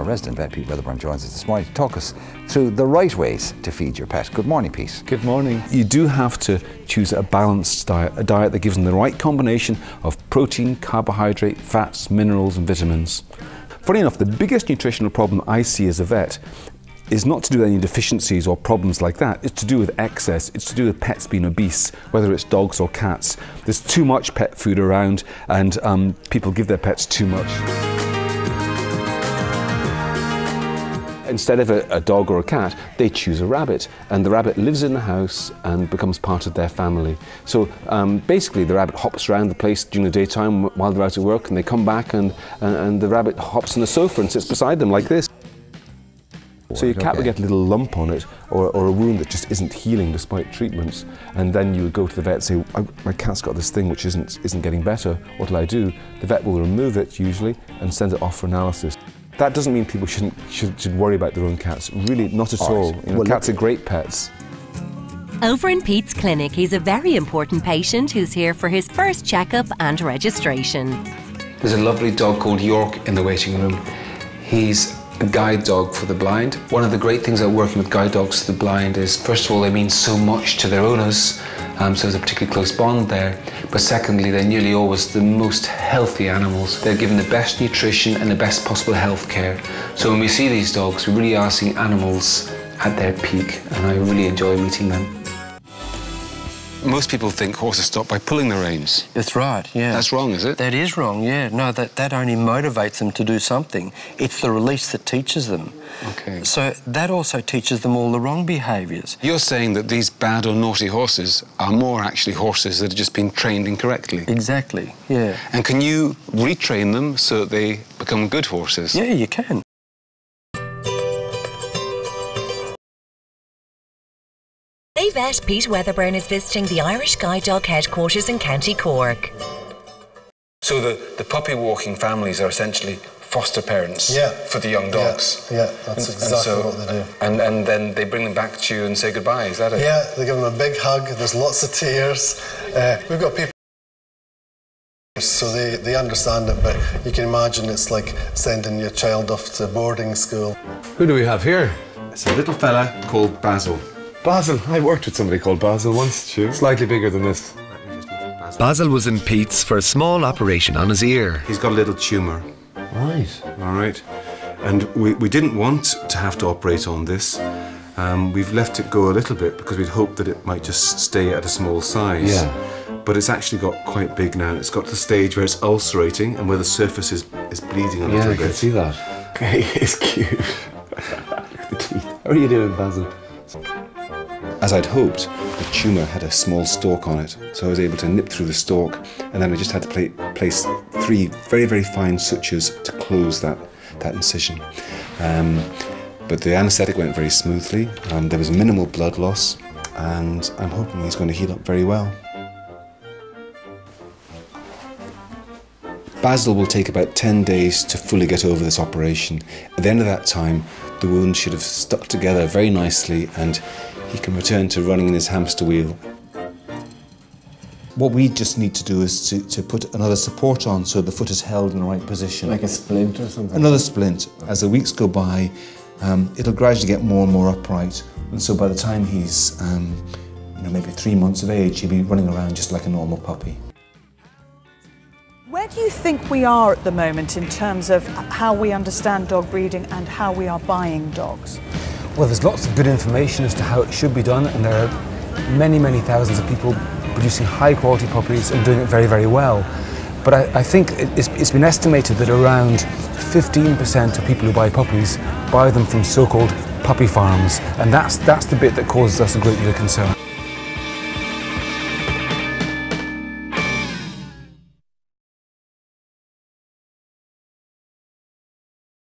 Our resident vet, Pete Wedderburn, joins us this morning to talk us through the right ways to feed your pet. Good morning, Pete. Good morning. You do have to choose a balanced diet, a diet that gives them the right combination of protein, carbohydrate, fats, minerals and vitamins. Funny enough, the biggest nutritional problem I see as a vet is not to do with any deficiencies or problems like that. It's to do with excess. It's to do with pets being obese, whether it's dogs or cats. There's too much pet food around and people give their pets too much. Instead of a dog or a cat, they choose a rabbit, and the rabbit lives in the house and becomes part of their family. So basically the rabbit hops around the place during the daytime while they're out at work, and they come back and the rabbit hops on the sofa and sits beside them like this. So your cat will get a little lump on it or a wound that just isn't healing despite treatments, and then you would go to the vet and say, my cat's got this thing which isn't getting better, what do I do? The vet will remove it usually and send it off for analysis. That doesn't mean people should worry about their own cats, really not at all. You know, cats are great pets. Over in Pete's clinic, he's a very important patient who's here for his first checkup and registration. There's a lovely dog called York in the waiting room. He's a guide dog for the blind. One of the great things about working with guide dogs for the blind is, first of all, they mean so much to their owners, so there's a particularly close bond there. But secondly, they're nearly always the most healthy animals. They're given the best nutrition and the best possible health care. So when we see these dogs, we really are seeing animals at their peak, and I really enjoy meeting them. Most people think horses stop by pulling the reins. That's right, yeah. That's wrong, is it? That is wrong, yeah. No, that only motivates them to do something. It's the release that teaches them. Okay. So that also teaches them all the wrong behaviours. You're saying that these bad or naughty horses are more actually horses that have just been trained incorrectly? Exactly, yeah. And can you retrain them so that they become good horses? Yeah, you can. Vet Pete Wedderburn is visiting the Irish Guide Dog headquarters in County Cork. So the puppy walking families are essentially foster parents for the young dogs? Yeah, that's exactly what they do. And then they bring them back to you and say goodbye, is that it? Yeah, they give them a big hug, there's lots of tears. We've got people, so they understand it, but you can imagine it's like sending your child off to boarding school. Who do we have here? It's a little fella called Basil. Basil, I worked with somebody called Basil once, slightly bigger than this. Basil was in Pete's for a small operation on his ear. He's got a little tumour. Right. All right. And we didn't want to have to operate on this. We've left it go a little bit because we'd hoped that it might just stay at a small size. Yeah. But it's actually got quite big now. It's got to the stage where it's ulcerating and where the surface is bleeding a little bit. Yeah, I can see that. Okay, it's cute. Look at the teeth. How are you doing, Basil? As I'd hoped, the tumour had a small stalk on it, so I was able to nip through the stalk, and then I just had to place 3 very, very fine sutures to close that incision. But the anaesthetic went very smoothly, there was minimal blood loss, and I'm hoping he's going to heal up very well. Basil will take about 10 days to fully get over this operation. At the end of that time, the wound should have stuck together very nicely, and he can return to running in his hamster wheel. What we just need to do is to put another support on so the foot is held in the right position. Like a splint or something? Another splint. As the weeks go by, it'll gradually get more and more upright. And so by the time he's maybe 3 months of age, he'll be running around just like a normal puppy. Where do you think we are at the moment in terms of how we understand dog breeding and how we are buying dogs? Well, there's lots of good information as to how it should be done, and there are many, many thousands of people producing high-quality puppies and doing it very, very well. But I think it's been estimated that around 15% of people who buy puppies buy them from so-called puppy farms, and that's the bit that causes us a great deal of concern.